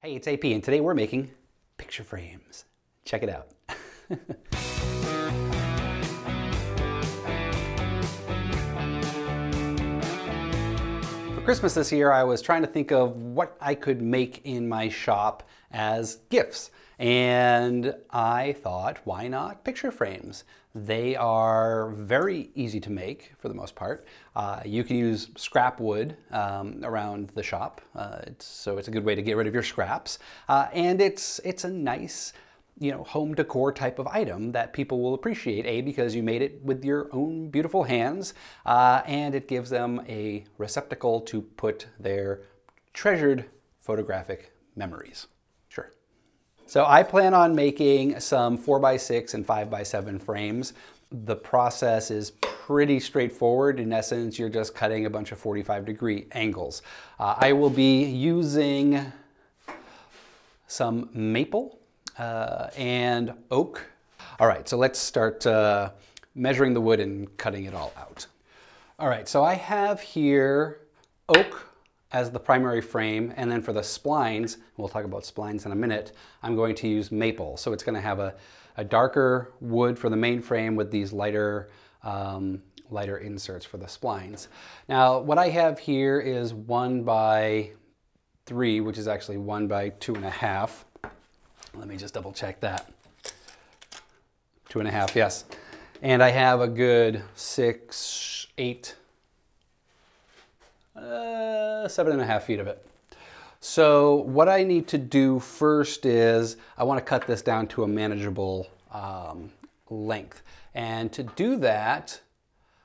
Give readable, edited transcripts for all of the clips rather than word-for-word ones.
Hey, it's AP, and today we're making picture frames. Check it out. For Christmas this year, I was trying to think of what I could make in my shop as gifts. And I thought, why not picture frames? They are very easy to make for the most part. You can use scrap wood around the shop, so it's a good way to get rid of your scraps. And it's a nice, home decor type of item that people will appreciate, because you made it with your own beautiful hands, and it gives them a receptacle to put their treasured photographic memories. Sure. So I plan on making some 4x6 and 5x7 frames. The process is pretty straightforward. In essence, you're just cutting a bunch of 45-degree angles. I will be using some maple and oak. All right, so let's start measuring the wood and cutting it all out. All right, so I have here oak as the primary frame, and then for the splines, we'll talk about splines in a minute, I'm going to use maple. So it's going to have a darker wood for the main frame with these lighter inserts for the splines. Now, what I have here is 1x3, which is actually 1x2.5. Let me just double check that. 2.5, yes. And I have a good 6, 8, 7.5 feet of it. So what I need to do first is I want to cut this down to a manageable length. And to do that,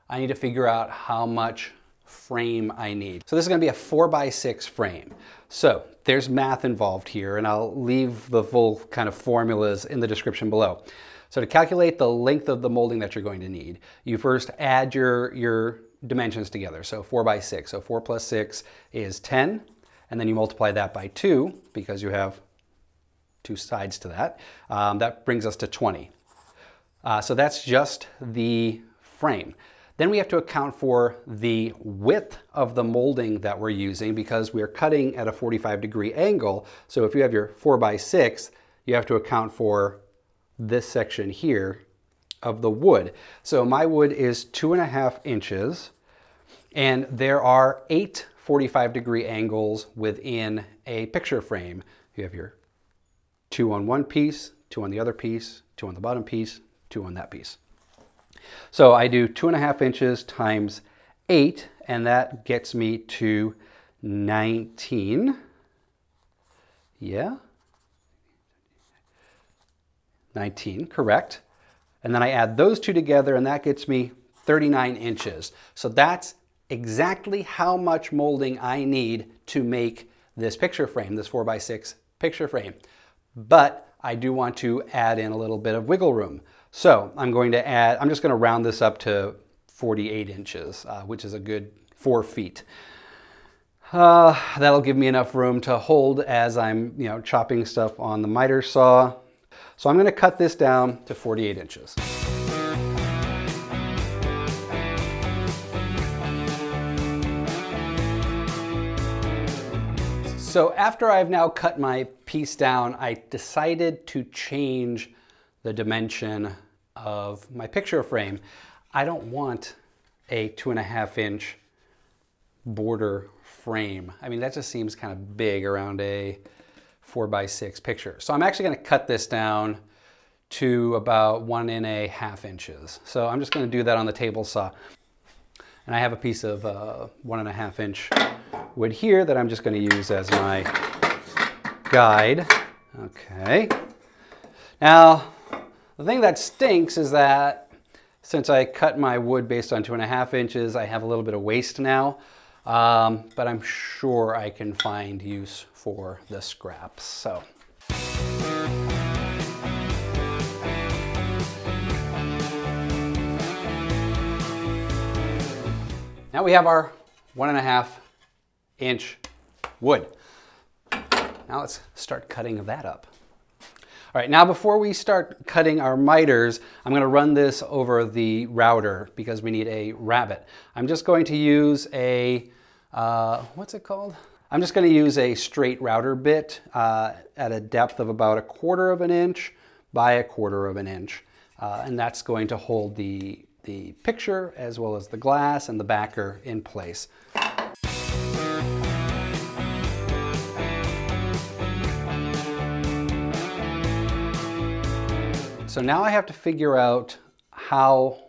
I need to figure out how much frame I need. So this is going to be a 4x6 frame. So there's math involved here, and I'll leave the full kind of formulas in the description below. So to calculate the length of the molding that you're going to need, you first add your dimensions together. So 4x6. So 4 plus 6 is 10. And then you multiply that by 2 because you have two sides to that. That brings us to 20. So that's just the frame. Then we have to account for the width of the molding that we're using because we're cutting at a 45-degree angle. So if you have your 4x6, you have to account for this section here of the wood. So my wood is 2.5 inches, and there are 8 45-degree angles within a picture frame. You have your 2 on one piece, 2 on the other piece, 2 on the bottom piece, 2 on that piece. So I do 2.5 inches times 8, and that gets me to 19. Yeah? 19, correct. And then I add those two together, and that gets me 39 inches. So that's exactly how much molding I need to make this picture frame, this 4x6 picture frame. But I do want to add in a little bit of wiggle room. So I'm just going to round this up to 48 inches, which is a good 4 feet. That'll give me enough room to hold as I'm, chopping stuff on the miter saw. So I'm going to cut this down to 48 inches. So after I've now cut my piece down, I decided to change the dimension of my picture frame. I don't want a 2.5 inch border frame. I mean, that just seems kind of big around a 4x6 picture. So I'm actually going to cut this down to about 1.5 inches. So I'm just going to do that on the table saw. And I have a piece of 1.5 inch wood here that I'm just going to use as my guide. Okay. Now, the thing that stinks is that since I cut my wood based on 2.5 inches, I have a little bit of waste now. But I'm sure I can find use for the scraps. So. Now we have our 1.5 inch wood. Now let's start cutting that up. All right, now before we start cutting our miters, I'm going to run this over the router because we need a rabbet. I'm just going to use a, what's it called? I'm just going to use a straight router bit at a depth of about 1/4 of an inch by 1/4 of an inch. And that's going to hold the picture as well as the glass and the backer in place. So now I have to figure out how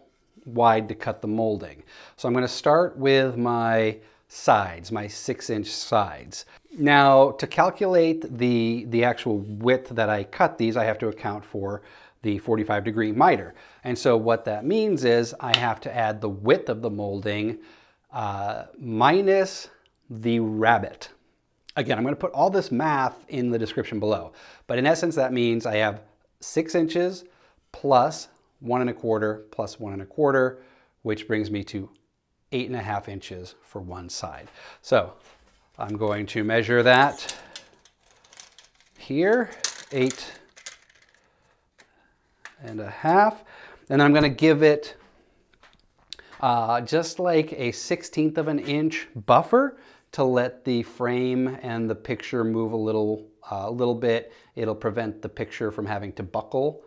wide to cut the molding. So I'm going to start with my sides, my 6-inch sides. Now to calculate the actual width that I cut these, I have to account for the 45-degree miter. And so what that means is I have to add the width of the molding minus the rabbet. Again, I'm going to put all this math in the description below. But in essence, that means I have 6 inches plus 1 1/4 plus 1 1/4, which brings me to 8.5 inches for one side. So I'm going to measure that here, 8.5, and I'm going to give it just like a 1/16 of an inch buffer to let the frame and the picture move a little bit. It'll prevent the picture from having to buckle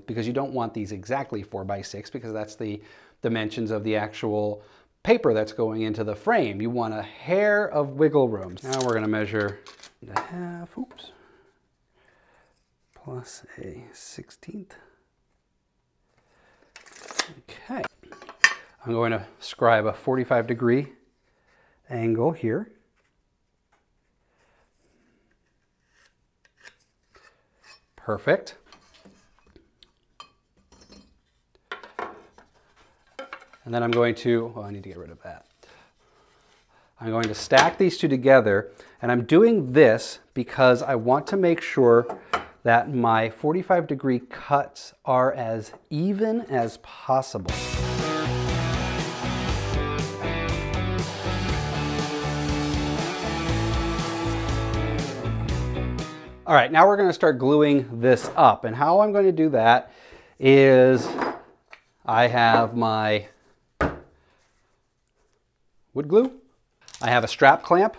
because you don't want these exactly 4x6 because that's the dimensions of the actual paper that's going into the frame. You want a hair of wiggle room. Now we're going to measure 1/2, oops, plus a 1/16. Okay. I'm going to scribe a 45-degree angle here. Perfect. And then I'm going to, oh, I need to get rid of that. I'm going to stack these two together, and I'm doing this because I want to make sure that my 45-degree cuts are as even as possible. All right, now we're going to start gluing this up, and how I'm going to do that is I have my wood glue, I have a strap clamp,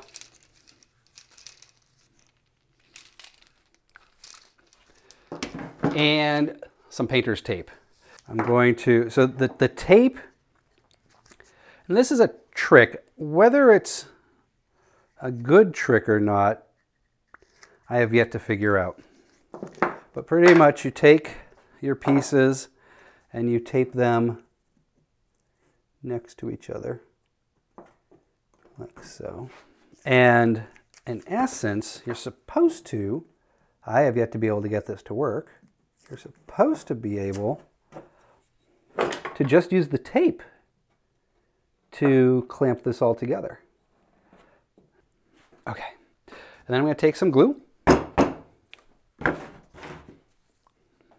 and some painter's tape. I'm going to, so the tape, and this is a trick, whether it's a good trick or not, I have yet to figure out. But pretty much you take your pieces and you tape them next to each other, like so. And in essence, you're supposed to, I have yet to be able to get this to work, you're supposed to be able to just use the tape to clamp this all together. Okay, and then I'm going to take some glue.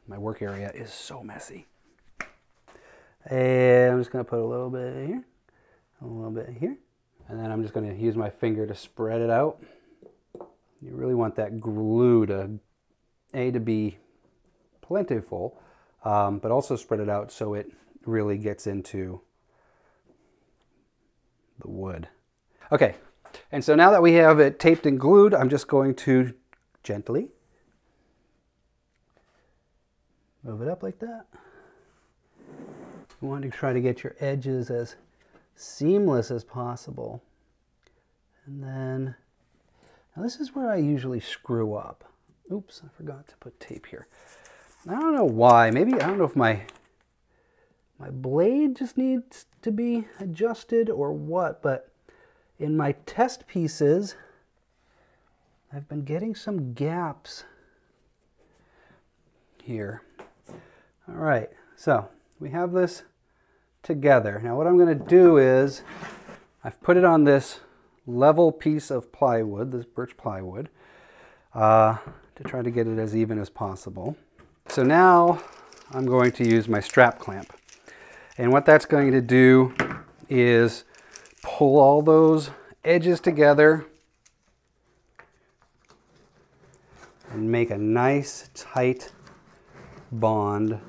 My work area is so messy. And I'm just going to put a little bit here, a little bit here, and then I'm just going to use my finger to spread it out. You really want that glue to be plentiful, but also spread it out so it really gets into the wood. Okay, and so now that we have it taped and glued, I'm just going to gently move it up like that. You want to try to get your edges as seamless as possible. And then, now this is where I usually screw up. Oops, I forgot to put tape here. I don't know why. Maybe, I don't know if my blade just needs to be adjusted or what, but in my test pieces, I've been getting some gaps here. All right, so we have this together. Now what I'm going to do is, I've put it on this level piece of plywood, this birch plywood, to try to get it as even as possible. So now I'm going to use my strap clamp. And what that's going to do is pull all those edges together and make a nice tight bond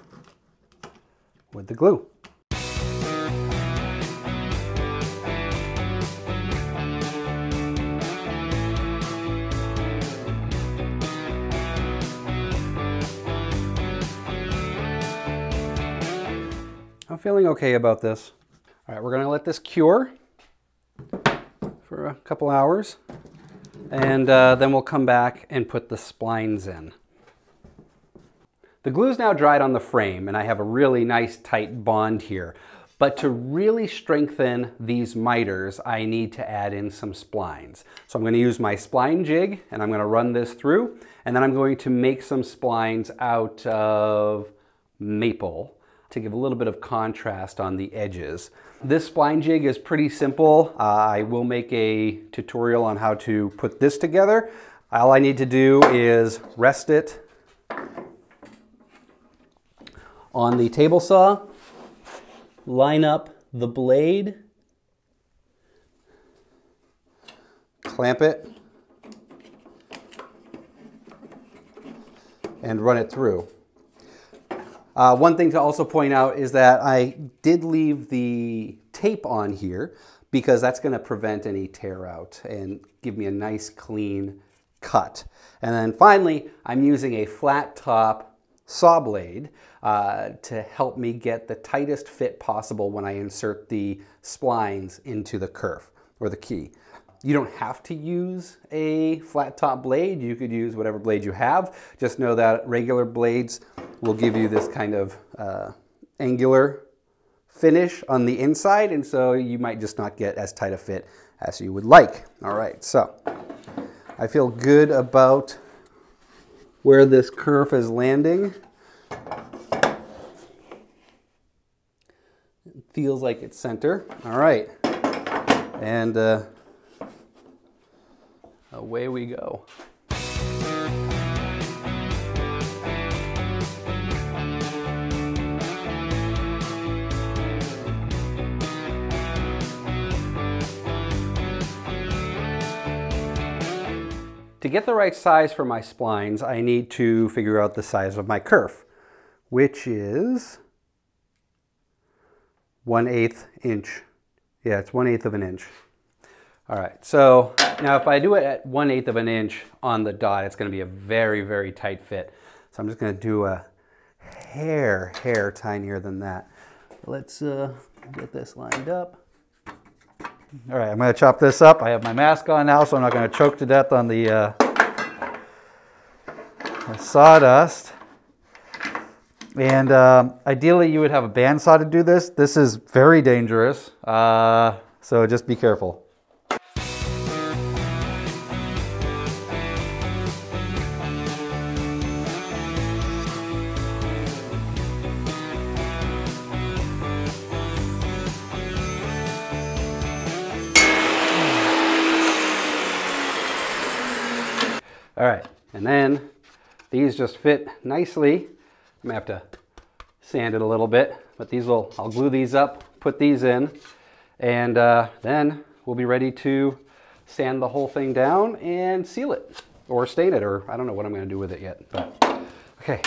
with the glue. I'm feeling okay about this. All right, we're gonna let this cure for a couple hours, and then we'll come back and put the splines in. The glue's now dried on the frame, and I have a really nice tight bond here. But to really strengthen these miters, I need to add in some splines. So I'm going to use my spline jig, and I'm going to run this through, and then I'm going to make some splines out of maple to give a little bit of contrast on the edges. This spline jig is pretty simple. I will make a tutorial on how to put this together. All I need to do is rest it on the table saw, line up the blade, clamp it, and run it through. One thing to also point out is that I did leave the tape on here because that's going to prevent any tear out and give me a nice clean cut. And then finally, I'm using a flat top saw blade to help me get the tightest fit possible when I insert the splines into the kerf or the key. You don't have to use a flat top blade. You could use whatever blade you have. Just know that regular blades will give you this kind of angular finish on the inside, and so you might just not get as tight a fit as you would like. All right, so I feel good about where this kerf is landing. It feels like it's center. All right, and away we go. To get the right size for my splines, I need to figure out the size of my kerf, which is 1/8 inch. Yeah, it's 1/8 of an inch. All right, so now if I do it at 1/8 of an inch on the dot, it's going to be a very, very tight fit. So I'm just going to do a hair tinier than that. Let's get this lined up. All right, I'm going to chop this up. I have my mask on now, so I'm not going to choke to death on the sawdust. And ideally, you would have a bandsaw to do this. This is very dangerous, so just be careful. All right, and then these just fit nicely. I'm gonna have to sand it a little bit, but I'll glue these up, put these in, and then we'll be ready to sand the whole thing down and seal it, or stain it, or I don't know what I'm gonna do with it yet, but okay.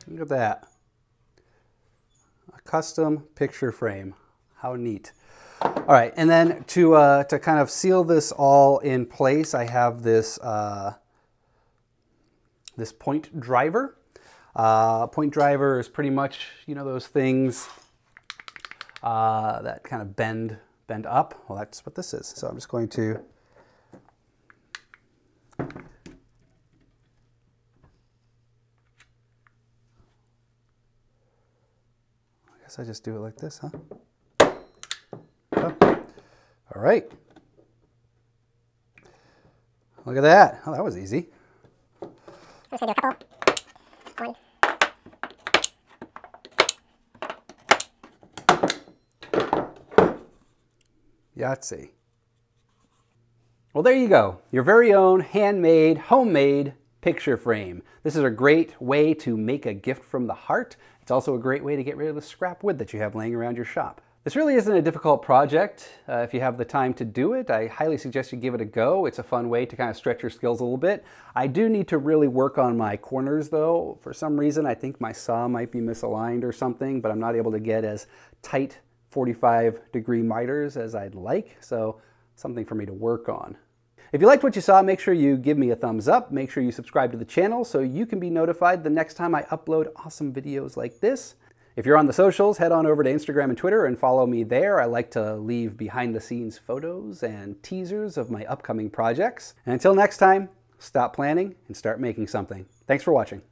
Look at that. A custom picture frame. How neat. All right, and then to kind of seal this all in place, I have this this point driver. Point driver is pretty much, you know, those things that kind of bend up. Well, that's what this is. So I'm just going to guess I just do it like this, huh? Oh. All right. Look at that. Oh, that was easy. I'm just going to do a couple. One. Yahtzee. Well, there you go. Your very own handmade, homemade picture frame. This is a great way to make a gift from the heart. It's also a great way to get rid of the scrap wood that you have laying around your shop. This really isn't a difficult project. If you have the time to do it, I highly suggest you give it a go. It's a fun way to kind of stretch your skills a little bit. I do need to really work on my corners though. For some reason, I think my saw might be misaligned or something, but I'm not able to get as tight 45-degree miters as I'd like, so something for me to work on. If you liked what you saw, make sure you give me a thumbs up. Make sure you subscribe to the channel so you can be notified the next time I upload awesome videos like this. If you're on the socials, head on over to Instagram and Twitter and follow me there. I like to leave behind-the-scenes photos and teasers of my upcoming projects. And until next time, stop planning and start making something. Thanks for watching.